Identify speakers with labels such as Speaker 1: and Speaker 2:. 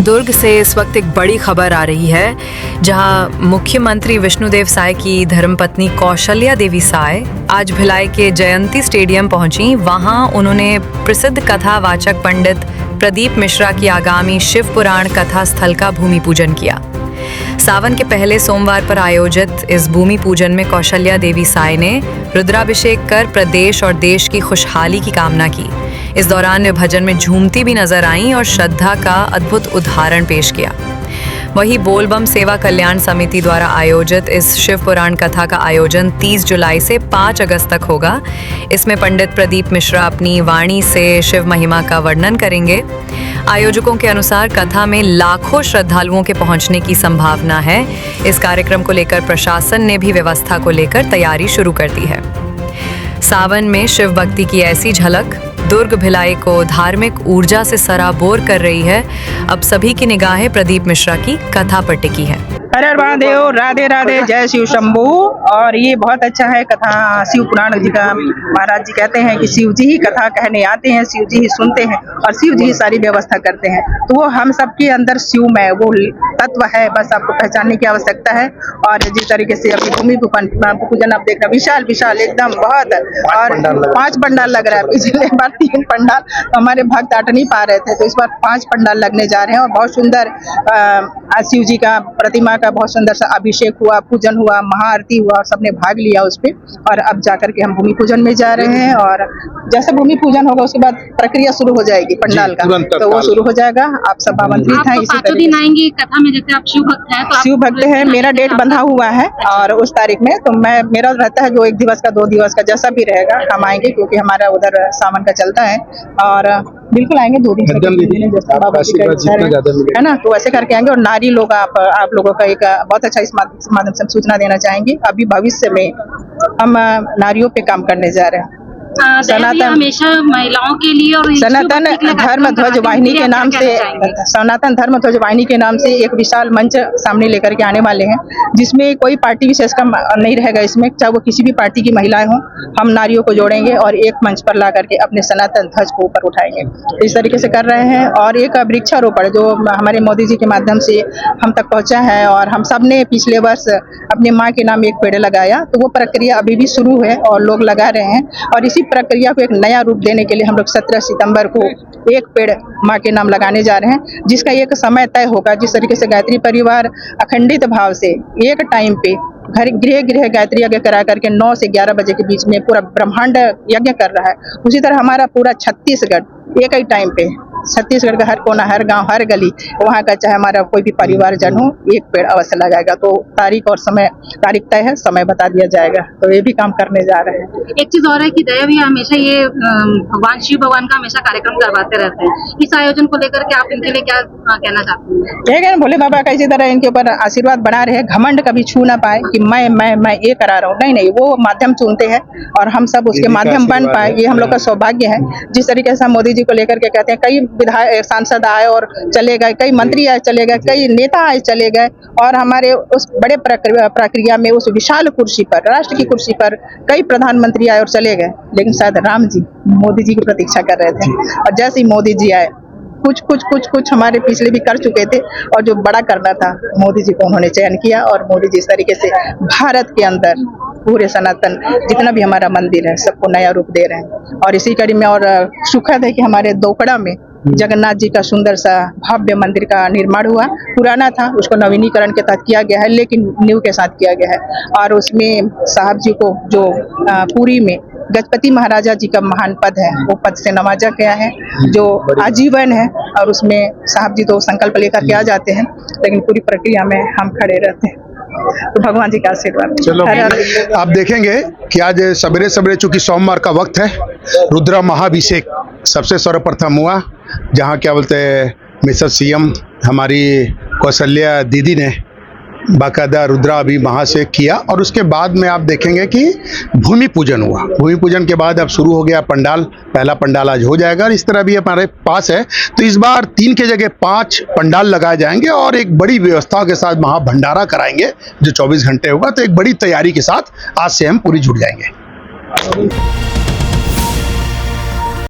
Speaker 1: दुर्ग से इस वक्त एक बड़ी खबर आ रही है, जहां मुख्यमंत्री विष्णुदेव साय की धर्मपत्नी कौशल्या देवी साय आज भिलाई के जयंती स्टेडियम पहुंची। वहां उन्होंने प्रसिद्ध कथावाचक पंडित प्रदीप मिश्रा की आगामी शिव पुराण कथा स्थल का भूमि पूजन किया। सावन के पहले सोमवार पर आयोजित इस भूमि पूजन में कौशल्या देवी साय ने रुद्राभिषेक कर प्रदेश और देश की खुशहाली की कामना की। इस दौरान वे भजन में झूमती भी नजर आईं और श्रद्धा का अद्भुत उदाहरण पेश किया। वहीं बोलबम सेवा कल्याण समिति द्वारा आयोजित इस शिव पुराण कथा का आयोजन 30 जुलाई से 5 अगस्त तक होगा। इसमें पंडित प्रदीप मिश्रा अपनी वाणी से शिव महिमा का वर्णन करेंगे। आयोजकों के अनुसार कथा में लाखों श्रद्धालुओं के पहुंचने की संभावना है। इस कार्यक्रम को लेकर प्रशासन ने भी व्यवस्था को लेकर तैयारी शुरू कर दी है। सावन में शिव भक्ति की ऐसी झलक दुर्ग भिलाई को धार्मिक ऊर्जा से सराबोर कर रही है। अब सभी की निगाहें प्रदीप मिश्रा की कथा पर टिकी है।
Speaker 2: हर हर महादेव, राधे राधे, जय शिव शंभू। और ये बहुत अच्छा है कथा शिव पुराण जी का। महाराज जी कहते हैं कि शिव जी ही कथा कहने आते हैं, शिव जी ही सुनते हैं और शिव जी ही सारी व्यवस्था करते हैं। तो वो हम सबके अंदर शिव में वो तत्व है, बस आपको पहचानने की आवश्यकता है। और जिस तरीके से अभी भूमि पूजन आप देख रहे हैं, विशाल विशाल एकदम बहुत, और 5 पंडाल लग रहा है। पिछले बार 3 पंडाल हमारे भक्त अट नहीं पा रहे थे, तो इस बार 5 पंडाल लगने जा रहे हैं। और बहुत सुंदर शिव जी का प्रतिमा का बहुत सुंदर सा अभिषेक हुआ, पूजन हुआ, महाआरती हुआ और सबने भाग लिया उस पे। और अब जाकर के हम भूमि पूजन में जा रहे हैं। और जैसे भूमि पूजन होगा उसके बाद प्रक्रिया शुरू हो जाएगी पंडाल का, तो वो शुरू हो जाएगा। आप सब आमंत्रित हैं। इसी तरीके
Speaker 3: आएंगे कथा में, जैसे आप शिव भक्त हैं तो
Speaker 2: शिव भक्त है, मेरा डेट बंधा हुआ है और उस तारीख में तो मेरा रहता है जो 1 दिवस का 2 दिवस का जैसा भी रहेगा हम आएंगे, क्योंकि हमारा उधर सावन का चलता है। और बिल्कुल आएंगे 2 दिन जैसा बाबा जी है ना, तो वैसे करके आएंगे। और नारी लोग आप लोगों का एक बहुत अच्छा इस माध्यम से हम सूचना देना चाहेंगे। अभी भविष्य में हम नारियों पे काम करने जा रहे हैं।
Speaker 3: सनातन हमेशा महिलाओं के लिए और
Speaker 2: सनातन धर्म ध्वज वाहिनी के नाम से, सनातन धर्म ध्वज वाहिनी के नाम से एक विशाल मंच सामने लेकर के आने वाले हैं, जिसमें कोई पार्टी विशेष का नहीं रहेगा। इसमें चाहे वो किसी भी पार्टी की महिलाएं हों, हम नारियों को जोड़ेंगे और एक मंच पर ला करके अपने सनातन ध्वज को ऊपर उठाएंगे। इस तरीके से कर रहे हैं। और एक वृक्षारोपण जो हमारे मोदी जी के माध्यम से हम तक पहुंचा है, और हम सब ने पिछले वर्ष अपने माँ के नाम एक पेड़ लगाया, तो वो प्रक्रिया अभी भी शुरू है और लोग लगा रहे हैं। और इसी प्रक्रिया को एक नया रूप देने के लिए हम लोग 17 सितंबर को एक पेड़ माँ के नाम लगाने जा रहे हैं, जिसका एक समय तय होगा। जिस तरीके से गायत्री परिवार अखंडित भाव से एक टाइम पे गृह गृह गायत्री यज्ञ करा करके 9 से 11 बजे के बीच में पूरा ब्रह्मांड यज्ञ कर रहा है, उसी तरह हमारा पूरा छत्तीसगढ़ एक ही टाइम पे, छत्तीसगढ़ का हर कोना, हर गांव, हर गली, वहाँ का चाहे हमारा कोई भी परिवारजन हो, एक पेड़ अवश्य लगाएगा। तो तारीख और समय, तारीख तय है, समय बता दिया जाएगा। तो ये भी काम करने जा रहे हैं।
Speaker 3: एक चीज और है कि दया भी हमेशा ये भगवान शिव भगवान का हमेशा कार्यक्रम करवाते रहते हैं। इस आयोजन को लेकर के आप इनके लिए क्या कहना चाहते हैं?
Speaker 2: यही कहना, भोले बाबा का इसी तरह इनके ऊपर आशीर्वाद बना रहे, घमंड कभी छू ना पाए कि मैं ये करा रहा हूँ। नहीं, वो माध्यम चुनते हैं और हम सब उसके माध्यम बन पाए, ये हम लोग का सौभाग्य है। जिस तरीके से हम मोदी जी को लेकर के कहते हैं, कई विधायक सांसद आए और चले गए, कई मंत्री आए चले गए, कई नेता आए चले गए, और हमारे उस बड़े प्रक्रिया में उस विशाल कुर्सी पर, राष्ट्र की कुर्सी पर कई प्रधानमंत्री आए और चले गए, लेकिन शायद राम जी मोदी जी की प्रतीक्षा कर रहे थे। और जैसे ही मोदी जी आए, कुछ हमारे पिछले भी कर चुके थे, और जो बड़ा करना था मोदी जी को उन्होंने चयन किया। और मोदी जी इस तरीके से भारत के अंदर पूरे सनातन जितना भी हमारा मंदिर है सबको नया रूप दे रहे हैं। और इसी कड़ी में और सुखद है कि हमारे दोकड़ा में जगन्नाथ जी का सुंदर सा भव्य मंदिर का निर्माण हुआ। पुराना था, उसको नवीनीकरण के तहत किया गया है, लेकिन न्यू के साथ किया गया है। और उसमें साहब जी को जो पुरी में गजपति महाराजा जी का महान पद है, वो पद से नवाजा गया है, जो आजीवन है। और उसमें साहब जी तो संकल्प लेकर के आ जाते हैं, लेकिन पूरी प्रक्रिया में हम खड़े रहते हैं। तो भगवान जी का आशीर्वाद।
Speaker 4: चलो, आप देखेंगे कि आज सवेरे सवेरे चूंकि सोमवार का वक्त है, रुद्र महाभिषेक सबसे सर्वप्रथम हुआ, जहाँ क्या बोलते हैं मिसेस सीएम हमारी कौशल्या दीदी ने बाकायदा रुद्रा अभी महाभिषेक किया। और उसके बाद में आप देखेंगे कि भूमि पूजन हुआ। भूमि पूजन के बाद अब शुरू हो गया पंडाल, पहला पंडाल आज हो जाएगा। और इस तरह भी हमारे पास है, तो इस बार 3 के जगह 5 पंडाल लगाए जाएंगे और एक बड़ी व्यवस्था के साथ महाभंडारा कराएंगे जो 24 घंटे होगा। तो एक बड़ी तैयारी के साथ आज से हम पूरी जुट जाएंगे।